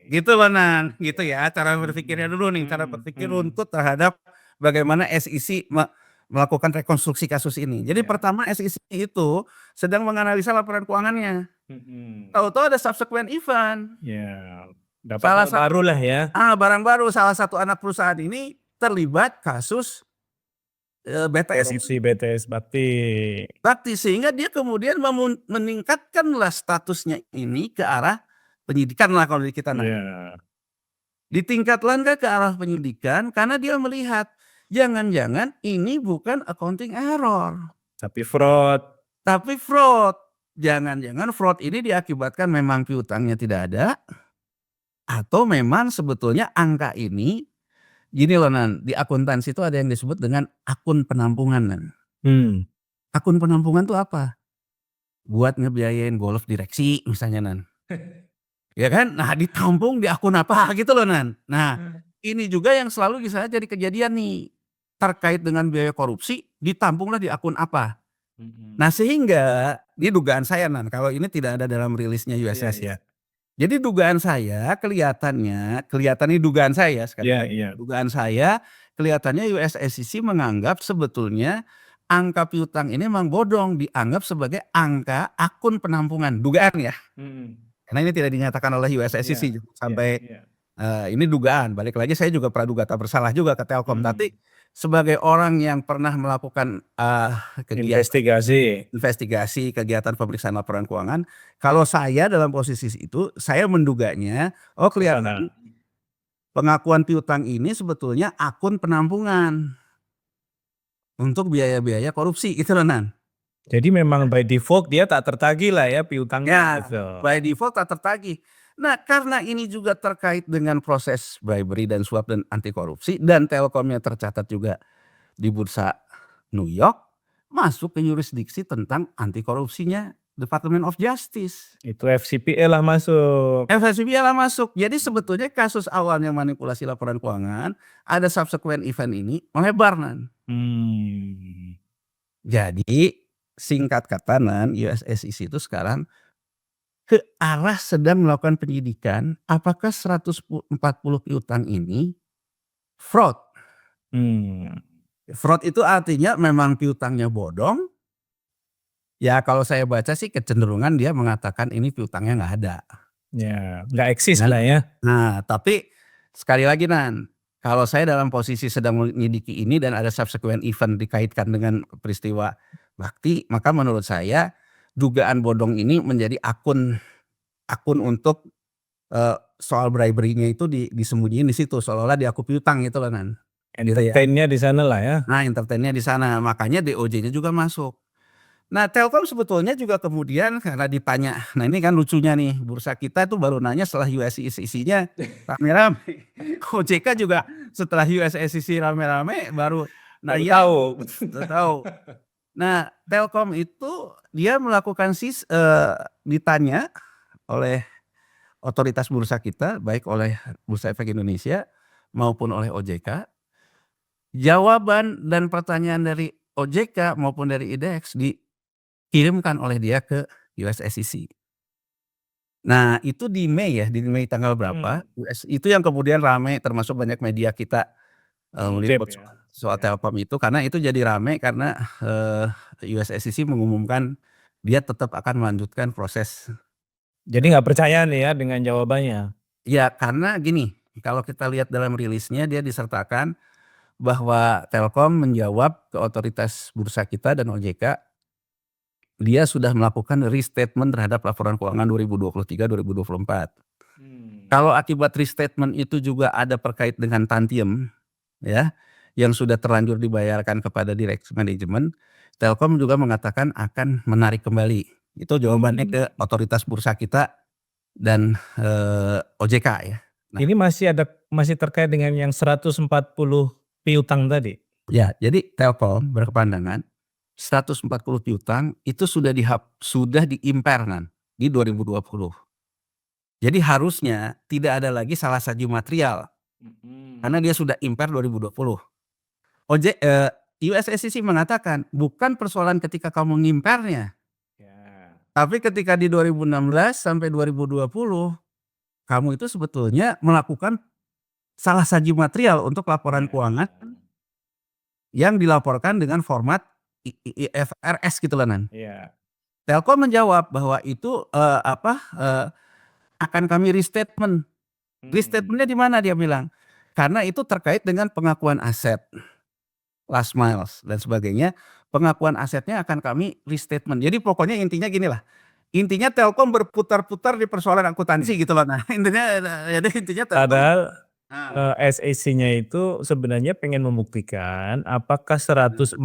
Gitu loh, Nan, gitu ya cara berpikirnya dulu nih, cara berpikir runtut terhadap bagaimana SEC melakukan rekonstruksi kasus ini. Jadi pertama SEC itu sedang menganalisa laporan keuangannya. Tahu-tahu ada subsequent event. Ya, dapat hal baru lah ya. Barang baru, salah satu anak perusahaan ini terlibat kasus BTS Korupsi BTS Bakti, sehingga dia kemudian meningkatkanlah statusnya ini ke arah penyidikan lah kalau di kita. Ditingkatkan ke arah penyidikan karena dia melihat jangan-jangan ini bukan accounting error, tapi fraud. Jangan-jangan fraud ini diakibatkan memang piutangnya tidak ada, atau memang sebetulnya angka ini gini loh, Nan, di akuntansi itu ada yang disebut dengan akun penampungan, Nan. Akun penampungan tuh apa? Buat ngebiayain golf direksi misalnya, Nan. Ya kan? Nah, ditampung di akun apa gitu loh, Nan. Nah, ini juga yang selalu bisa jadi kejadian nih terkait dengan biaya korupsi, ditampunglah di akun apa. Nah, sehingga ini dugaan saya, Nan, kalau ini tidak ada dalam rilisnya USS ya. Jadi dugaan saya kelihatannya ini dugaan saya sekali. Dugaan saya kelihatannya USSEC menganggap sebetulnya angka piutang ini memang bodong, dianggap sebagai angka akun penampungan, dugaan ya. Karena ini tidak dinyatakan oleh USSEC sampai ini dugaan. Balik lagi saya juga praduga tak bersalah juga ke Telkom, tapi sebagai orang yang pernah melakukan investigasi kegiatan pemeriksaan laporan keuangan, kalau saya dalam posisi itu saya menduganya kelihatan pengakuan piutang ini sebetulnya akun penampungan untuk biaya-biaya korupsi gitu loh, Nan. Jadi memang by default dia tak tertagih lah ya piutangnya. By default tak tertagih. Nah, karena ini juga terkait dengan proses bribery dan suap dan anti korupsi, dan Telkomnya tercatat juga di bursa New York, masuk ke yurisdiksi tentang anti korupsinya Department of Justice. Itu FCPA lah masuk. FCPA lah masuk. Jadi sebetulnya kasus awalnya manipulasi laporan keuangan, ada subsequent event ini melebar Nan. Jadi singkat kata Nan, US SEC itu sekarang ke arah sedang melakukan penyidikan apakah 140 piutang ini fraud. Fraud itu artinya memang piutangnya bodong. Ya kalau saya baca sih kecenderungan dia mengatakan ini piutangnya nggak ada. Ya, nggak eksis lah ya. Nah tapi sekali lagi Nan, kalau saya dalam posisi sedang menyelidiki ini dan ada subsequent event dikaitkan dengan peristiwa bakti, maka menurut saya dugaan bodong ini menjadi akun untuk soal bribery-nya itu disembunyiin di situ seolah-olah diaku piutang gitu lah Nan. Entertain-nya di sana lah ya. Nah entertain-nya di sana, makanya DOJ-nya juga masuk. Nah Telkom sebetulnya juga kemudian karena ditanya, nah ini kan lucunya nih, bursa kita itu baru nanya setelah US SEC-nya rame-rame. OJK juga setelah US SEC rame-rame baru tahu. Nah Telkom itu dia melakukan ditanya oleh otoritas bursa kita, baik oleh Bursa Efek Indonesia maupun oleh OJK. Jawaban dan pertanyaan dari OJK maupun dari IDX dikirimkan oleh dia ke US SEC. Nah itu di Mei ya, di Mei tanggal berapa, itu yang kemudian rame termasuk banyak media kita meliput soal Telkom itu, karena itu jadi rame karena US SEC mengumumkan dia tetap akan melanjutkan proses. Jadi nggak percaya nih ya dengan jawabannya? Ya karena gini, kalau kita lihat dalam rilisnya dia disertakan bahwa Telkom menjawab ke otoritas bursa kita dan OJK, dia sudah melakukan restatement terhadap laporan keuangan 2023-2024. Kalau akibat restatement itu juga ada terkait dengan tantiem ya, yang sudah terlanjur dibayarkan kepada direksi manajemen, Telkom juga mengatakan akan menarik kembali. Itu jawabannya ke otoritas bursa kita dan OJK ya. Nah, ini masih terkait dengan yang 140 piutang tadi? Ya, jadi Telkom berkepandangan 140 piutang itu sudah diimperkan di 2020. Jadi harusnya tidak ada lagi salah satu material. Karena dia sudah impair 2020. US SEC mengatakan bukan persoalan ketika kamu ngimpernya. Tapi ketika di 2016 sampai 2020 kamu itu sebetulnya melakukan salah saji material untuk laporan keuangan yang dilaporkan dengan format IFRS gitu lah Nan. Telkom menjawab bahwa itu akan kami restatement. Restatementnya di mana dia bilang? Karena itu terkait dengan pengakuan aset, last miles dan sebagainya. Pengakuan asetnya akan kami restatement. Jadi pokoknya intinya gini lah. Intinya Telkom berputar-putar di persoalan akuntansi gitu loh. Nah intinya Telkom. Padahal SEC-nya itu sebenarnya pengen membuktikan apakah 140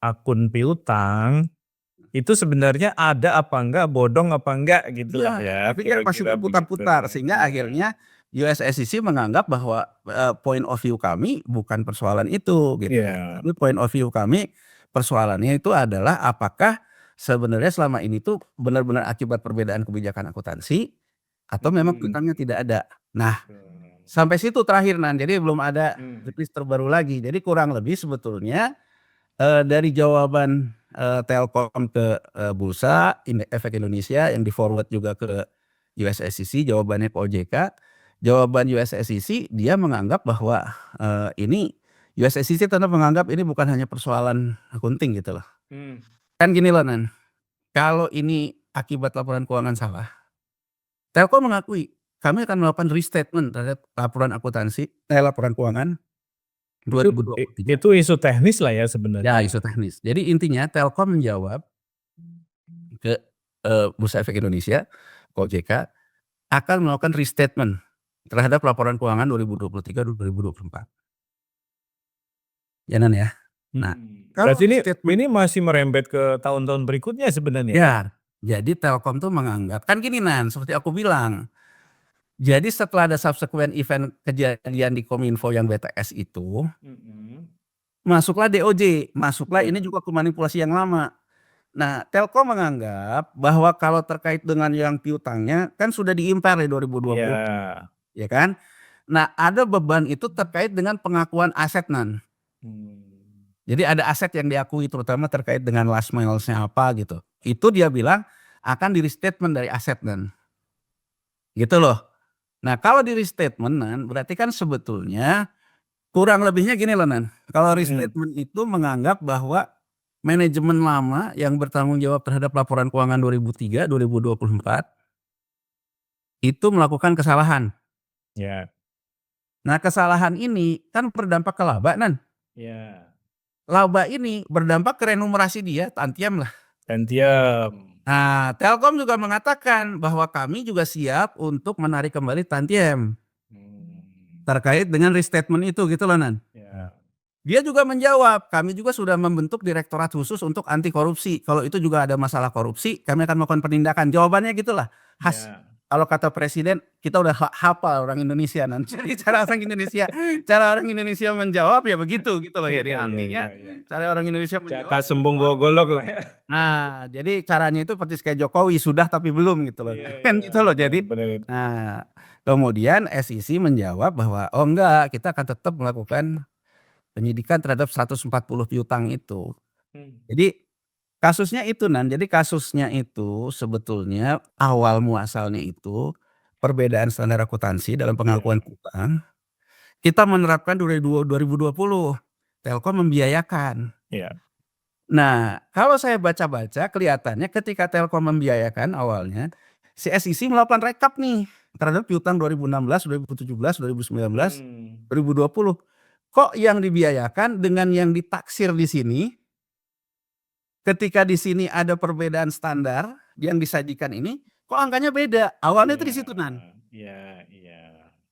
akun piutang itu sebenarnya ada apa enggak, bodong apa enggak gitu ya. Tapi kan masih berputar-putar sehingga akhirnya US SEC menganggap bahwa point of view kami bukan persoalan itu gitu. Tapi point of view kami persoalannya itu adalah apakah sebenarnya selama ini tuh benar-benar akibat perbedaan kebijakan akuntansi atau memang piutangnya tidak ada. Nah sampai situ terakhir Nan, jadi belum ada rilis terbaru lagi. Jadi kurang lebih sebetulnya dari jawaban Telkom ke Bursa Efek Indonesia yang di forward juga ke US SEC, jawabannya ke OJK. Jawaban US SEC dia menganggap bahwa ini US SEC tetap menganggap ini bukan hanya persoalan akunting gitu loh. Kan gini loh Nan, kalau ini akibat laporan keuangan salah, Telkom mengakui kami akan melakukan restatement terhadap laporan akuntansi, laporan keuangan 2023. Itu isu teknis lah ya sebenarnya. Ya isu teknis. Jadi intinya Telkom menjawab ke Bursa Efek Indonesia, ke OJK, akan melakukan restatement terhadap laporan keuangan 2023-2024. Ya Nan ya. Nah, berarti ini masih merembet ke tahun-tahun berikutnya sebenarnya. Ya, jadi Telkom tuh menganggap kan gini Nan, seperti aku bilang. Jadi setelah ada subsequent event kejadian di Kominfo yang BTS itu, masuklah DOJ, masuklah ini juga ke manipulasi yang lama. Nah, Telkom menganggap bahwa kalau terkait dengan yang piutangnya kan sudah diimpor di 2020, Iya. ya kan? Nah, ada beban itu terkait dengan pengakuan aset, Nan. Mmm. Jadi ada aset yang diakui terutama terkait dengan last miles-nya apa gitu. Itu dia bilang akan di-restatement dari aset, Nan. Gitu loh. Nah, kalau di-restatement, Nan, berarti kan sebetulnya kurang lebihnya gini loh, Nan. Kalau Mhm. restatement itu menganggap bahwa manajemen lama yang bertanggung jawab terhadap laporan keuangan 2003, 2024 itu melakukan kesalahan. Ya. Nah, kesalahan ini kan berdampak ke laba, Nan. Ya. Laba ini berdampak ke remunerasi dia, tantiem lah. Gantian. Nah, Telkom juga mengatakan bahwa kami juga siap untuk menarik kembali tantiem Mmm. terkait dengan restatement itu gitu loh, Nan. Ya. Dia juga menjawab, kami juga sudah membentuk direktorat khusus untuk anti korupsi. Kalau itu juga ada masalah korupsi, kami akan melakukan penindakan. Jawabannya gitulah. Khas. Ya. Kalau kata presiden, kita udah hafal orang Indonesia, Nan. Jadi cara orang Indonesia menjawab ya begitu gitu loh. Jadi Iya iya artinya iya iya. cara orang Indonesia menjawab. Jaka sembung bawa golok lah ya. Nah, jadi caranya itu persis kayak Jokowi, sudah tapi belum gitu loh. Iya Kan iya, gitu loh. bener Jadi, bener. nah kemudian SEC menjawab bahwa oh enggak, kita akan tetap melakukan penyidikan terhadap 140 piutang itu. Mmm. Jadi kasusnya itu, Nan. Jadi kasusnya itu sebetulnya awal muasalnya itu perbedaan standar akuntansi dalam Iya pengakuan utang. Kita menerapkan 2020, Telkom membiayakan. iya. Nah, kalau saya baca-baca kelihatannya ketika Telkom membiayakan awalnya, si SEC melakukan rekap nih terhadap piutang 2016, 2017, 2019, Mmm. 2020. Kok yang dibiayakan dengan yang ditaksir di sini, ketika di sini ada perbedaan standar yang disajikan ini, kok angkanya beda? Awalnya tuh Iya di situ, Nan. iya iya.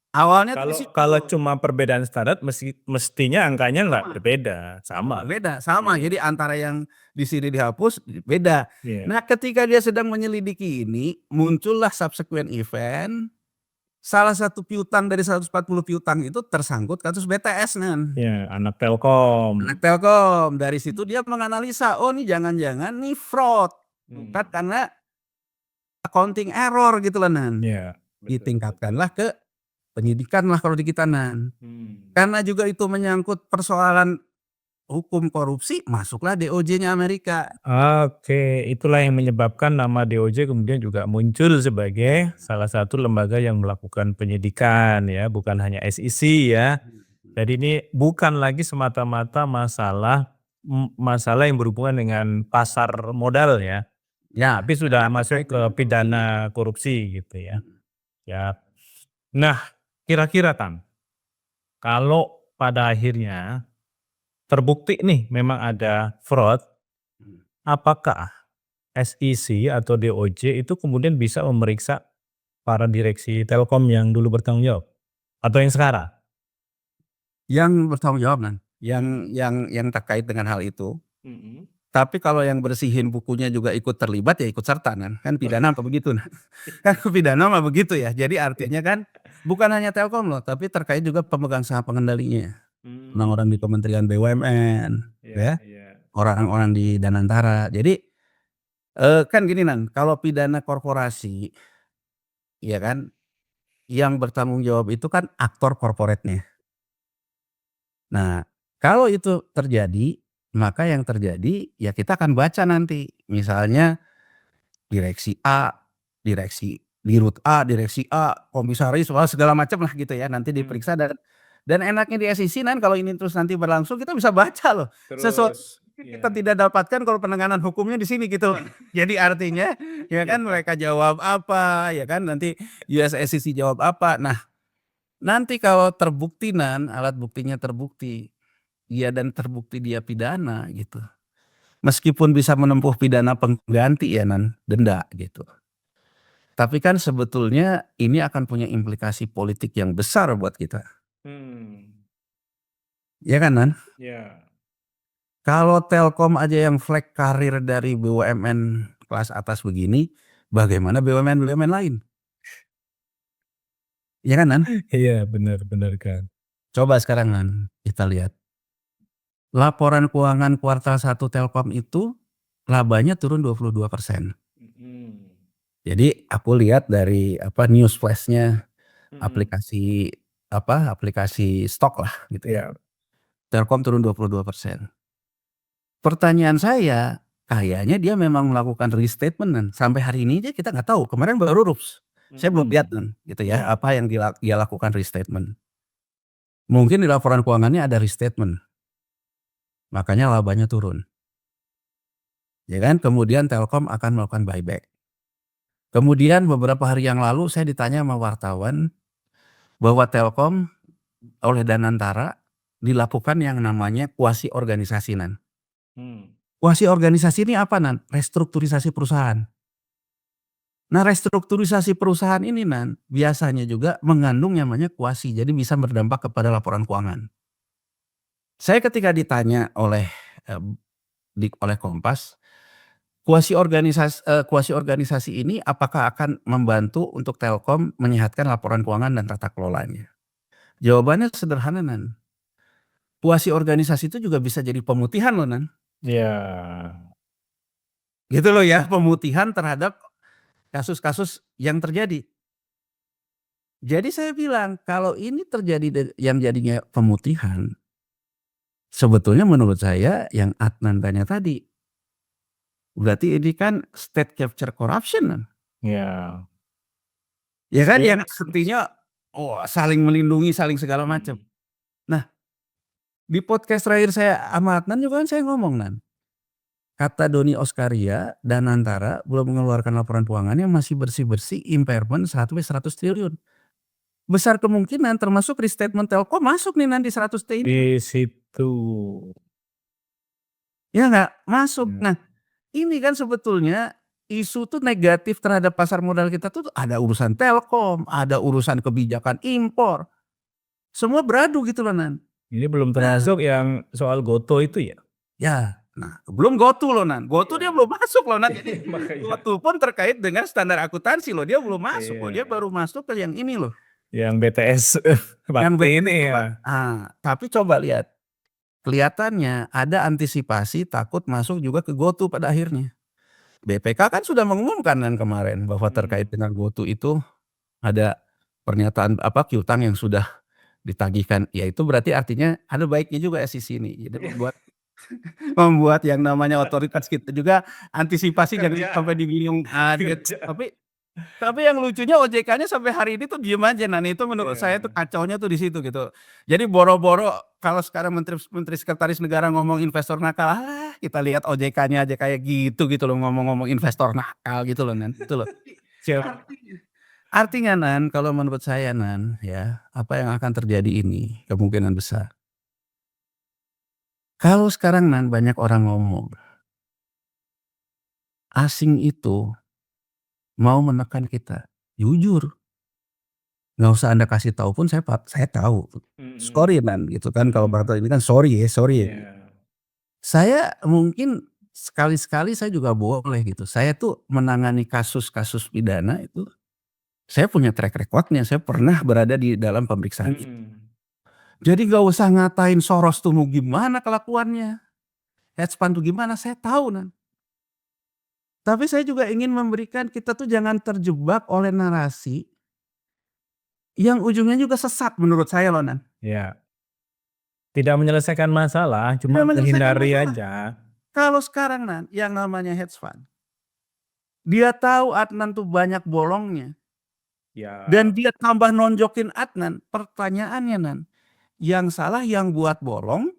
Awalnya tuh di Kalau situ. kalau cuma perbedaan standar mestinya angkanya nggak Sama. berbeda, sama. Beda, sama. Iya Jadi antara yang di sini dihapus beda. iya. Nah, ketika dia sedang menyelidiki ini, muncullah subsequent event, salah satu piutang dari 140 piutang itu tersangkut kasus BTS, Nan. Iya, anak Telkom. Anak Telkom. Dari situ dia menganalisa, oh ini jangan-jangan nih fraud. Bukan Mmm. karena accounting error gitu loh, Nan. Iya, betul betul. Ditingkatkanlah ke penyidikan lah kalau di kita, Nan. Mmm. Karena juga itu menyangkut persoalan hukum korupsi, masuklah DOJ-nya Amerika. Oke, itulah yang menyebabkan nama DOJ kemudian juga muncul sebagai salah satu lembaga yang melakukan penyidikan ya, bukan hanya SEC ya. Jadi ini bukan lagi semata-mata masalah yang berhubungan dengan pasar modal ya, Ya, tapi sudah ada masuk terkait ke dengan korupsi. pidana korupsi gitu ya. Ya. Nah, kira-kira Kang, kalau pada akhirnya terbukti nih memang ada fraud, apakah SEC atau DOJ itu kemudian bisa memeriksa para direksi Telkom yang dulu bertanggung jawab? Atau yang sekarang? Yang bertanggung jawab, Nan, yang terkait dengan hal itu. Mhm. Tapi kalau yang bersihin bukunya juga ikut terlibat, ya ikut serta, Nan. Kan pidana apa begitu, Nan. Kan pidana mah begitu ya. Jadi artinya kan bukan hanya Telkom loh, tapi terkait juga pemegang saham pengendalinya. Orang-orang di Mmm. Kementerian BUMN, Iya ya, iya. orang-orang di Danantara. Jadi, kan gini, Nan, kalau pidana korporasi, ya kan, yang bertanggung jawab itu kan aktor korporatnya. Nah, kalau itu terjadi, maka yang terjadi ya kita akan baca nanti. Misalnya direksi A, direksi dirut A, direksi A, komisaris, wah segala macam lah gitu ya. Nanti Mmm. diperiksa dan enaknya di SEC, Nan, kalau ini terus nanti berlangsung kita bisa baca loh. Sesuatu Terus, yang kita iya. tidak dapatkan kalau penanganan hukumnya di sini gitu. Jadi artinya ya kan Iya. mereka jawab apa, ya kan nanti US SEC jawab apa. Nah, nanti kalau terbukti, Nan, alat buktinya terbukti, iya dan terbukti dia pidana gitu. Meskipun bisa menempuh pidana pengganti ya, Nan, denda gitu. Tapi kan sebetulnya ini akan punya implikasi politik yang besar buat kita. Mmm. Ya kan, Nan? Iya. Kalau Telkom aja yang flag karir dari BUMN kelas atas begini, bagaimana BUMN-BUMN lain? Ya kan, Nan? Iya, bener bener, Kang. Coba sekarang, Nan, kita lihat. Laporan keuangan kuartal 1 Telkom itu labanya turun 22%. Mhm. Jadi aku lihat dari news flash-nya Mhm. aplikasi aplikasi stok lah gitu ya. Iya. Telkom turun 22%. Pertanyaan saya, kayaknya dia memang melakukan restatement kan, sampai hari ini aja kita nggak tahu, kemarin baru RUPS. Saya belum lihat kan gitu ya, Iya. apa yang dia lakukan restatement. Mungkin di laporan keuangannya ada restatement, makanya labanya turun. Ya kan, kemudian Telkom akan melakukan buyback. Kemudian beberapa hari yang lalu saya ditanya sama wartawan bahwa Telkom oleh Danantara dilakukan yang namanya kuasi organisasi Nan. Kuasi organisasi ini apa Nan? Restrukturisasi perusahaan. Nah restrukturisasi perusahaan ini Nan, biasanya juga mengandung namanya kuasi, jadi bisa berdampak kepada laporan keuangan. Saya ketika ditanya oleh Kompas, kuasi organisasi ini apakah akan membantu untuk Telkom menyehatkan laporan keuangan dan tata kelolanya? Jawabannya sederhana Nan, kuasi organisasi itu juga bisa jadi pemutihan loh Nan. Iya. Gitu loh ya, pemutihan terhadap kasus-kasus yang terjadi. Jadi saya bilang kalau ini terjadi yang jadinya pemutihan, sebetulnya menurut saya yang Adnan tanya tadi, berarti ini kan state capture corruption kan? Iya. Ya kan Iya. yang artinya saling melindungi, saling segala macam. Nah, di podcast terakhir saya sama Adnan juga kan saya ngomong Nan. Kata Doni Oskaria, Danantara belum mengeluarkan laporan keuangannya masih bersih-bersih impairment 100 triliun. Besar kemungkinan termasuk restatement Telkom masuk nih nanti 100 T ini. Di situ. Ya nggak? Masuk. Nah, ini kan sebetulnya isu tuh negatif terhadap pasar modal kita tuh ada urusan Telkom, ada urusan kebijakan impor. Semua beradu gitu loh Nan. Ini belum termasuk yang soal GoTo itu ya? Ya, nah belum GoTo loh Nan. GoTo dia belum masuk loh Nan. Jadi Makanya. GoTo pun terkait dengan standar akuntansi loh. Dia belum masuk loh. Dia Iya. baru masuk ke yang ini loh. Yang BTS Yang Bakti ini ya. tapi coba lihat. Kelihatannya ada antisipasi takut masuk juga ke GoTo pada akhirnya. BPK kan sudah mengumumkan kan kemarin bahwa terkait dengan GoTo itu ada pernyataan piutang yang sudah ditagihkan. Ya itu berarti artinya ada baiknya juga SEC ini. Jadi membuat yang namanya otoritas kita juga antisipasi jangan sampai dibingung. Tapi yang lucunya OJK-nya sampai hari ini tuh diem aja. Nah itu menurut saya tuh kacaunya tuh di situ gitu. Jadi boro-boro kalau sekarang menteri sekretaris negara ngomong investor nakal, kita lihat OJK-nya aja kayak gitu loh ngomong-ngomong investor nakal gitu loh Nan. Itu loh. Artinya Nan, kalau menurut saya Nan ya, apa yang akan terjadi ini kemungkinan besar. Kalau sekarang Nan banyak orang ngomong asing itu mau menekan kita, jujur. Nggak usah Anda kasih tahu pun saya tahu. Sorry Nan gitu kan kalau bahasa ini kan sorry ya. Saya mungkin sekali-sekali saya juga boleh gitu. Saya tuh menangani kasus-kasus pidana itu, saya punya track record-nya, saya pernah berada di dalam pemeriksaan itu. Jadi nggak usah ngatain Soros tuh mau gimana kelakuannya, hedge fund tuh gimana, saya tahu Nan. Tapi saya juga ingin memberikan kita tuh jangan terjebak oleh narasi yang ujungnya juga sesat menurut saya loh Nan. Ya. Tidak menyelesaikan masalah, cuma menghindari aja. Kalau sekarang Nan, yang namanya hedge fund, dia tahu Adnan tuh banyak bolongnya. Ya. Dan dia tambah nonjokin Adnan, pertanyaannya Nan, yang salah yang buat bolong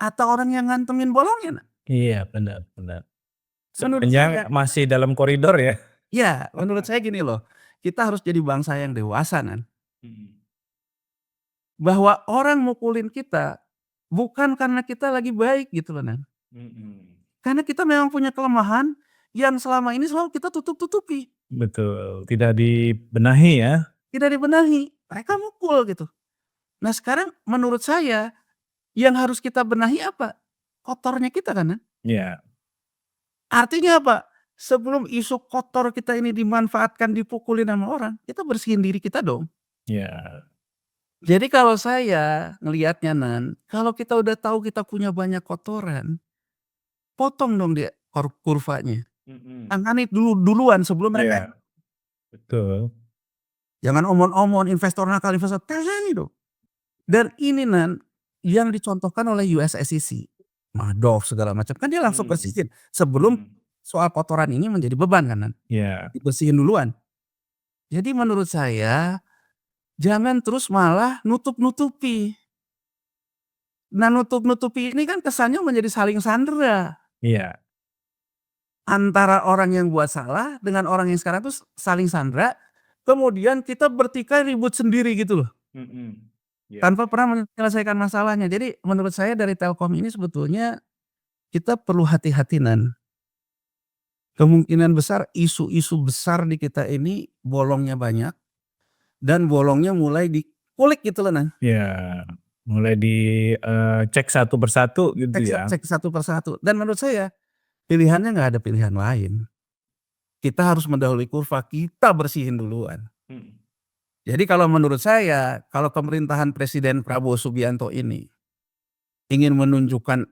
atau orang yang ngantongin bolongnya Nan? Iya benar. Menurut Sebenarnya saya, masih dalam koridor ya. ya menurut saya gini loh, kita harus jadi bangsa yang dewasa Nan. Bahwa orang mukulin kita bukan karena kita lagi baik gitu loh Nan. Karena kita memang punya kelemahan yang selama ini selalu kita tutup-tutupi. Betul, tidak dibenahi ya. Tidak dibenahi, mereka mukul gitu. Nah sekarang menurut saya yang harus kita benahi apa? Kotornya kita kan. Iya. Artinya apa? Sebelum isu kotor kita ini dimanfaatkan, dipukulin sama orang, kita bersihin diri kita dong. Iya. Jadi kalau saya ngelihatnya Nan, kalau kita udah tahu kita punya banyak kotoran, potong dong dia kurvanya. Mhm. Tangani duluan sebelum mereka. Iya, betul. Jangan omong-omong investor nakal, investor tangani dong. Dan ini Nan, yang dicontohkan oleh US SEC, Madoff segala macam, kan dia langsung bersihin sebelum soal kotoran ini menjadi beban kan Nan, Iya. dibersihin duluan. Jadi menurut saya jangan terus malah nutup-nutupi. Nah nutup-nutupi ini kan kesannya menjadi saling sandera. Iya. Antara orang yang buat salah dengan orang yang sekarang tuh saling sandera, kemudian kita bertikai ribut sendiri gitu loh. Iya. Tanpa pernah menyelesaikan masalahnya. Jadi menurut saya dari Telkom ini sebetulnya kita perlu hati-hati Nan. Kemungkinan besar isu-isu besar di kita ini bolongnya banyak dan bolongnya mulai dikulik gitu loh Nan. Iya, mulai cek satu persatu gitu ya. Cek satu persatu. Dan menurut saya pilihannya nggak ada pilihan lain. Kita harus mendahului kurva, kita bersihin duluan. Jadi kalau menurut saya, kalau pemerintahan Presiden Prabowo Subianto ini ingin menunjukkan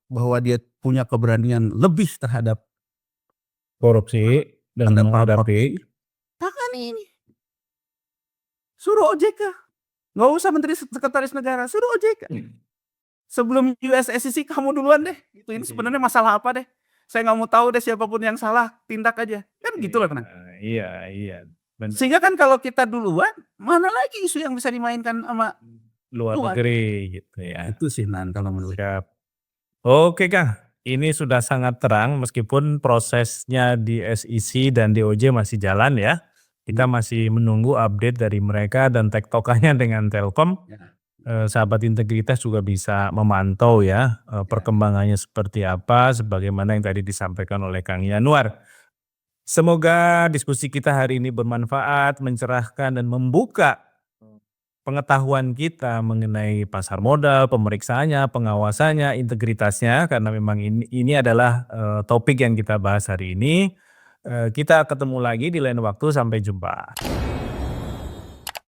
bahwa dia punya keberanian lebih terhadap Korupsi dan menghadapi. tangani ini. Suruh OJK. Nggak usah Menteri Sekretaris Negara, suruh OJK. Sebelum US SEC kamu duluan deh. Gitu. Ini sebenarnya masalah apa deh? Saya nggak mau tahu deh siapapun yang salah, tindak aja. Kan gitu loh Nan. Iya. Benar. Sehingga kan kalau kita duluan, mana lagi isu yang bisa dimainkan sama Luar negeri gitu ya. Itu sih Nan kalau menurut. Siap. Oke Kang, ini sudah sangat terang meskipun prosesnya di SEC dan DOJ masih jalan ya. Kita masih menunggu update dari mereka dan tektokannya dengan Telkom. Sahabat integritas juga bisa memantau ya perkembangannya seperti apa sebagaimana yang tadi disampaikan oleh Kang Yanuar. Semoga diskusi kita hari ini bermanfaat, mencerahkan dan membuka pengetahuan kita mengenai pasar modal, pemeriksaannya, pengawasannya, integritasnya karena memang ini adalah topik yang kita bahas hari ini. Kita ketemu lagi di lain waktu, sampai jumpa.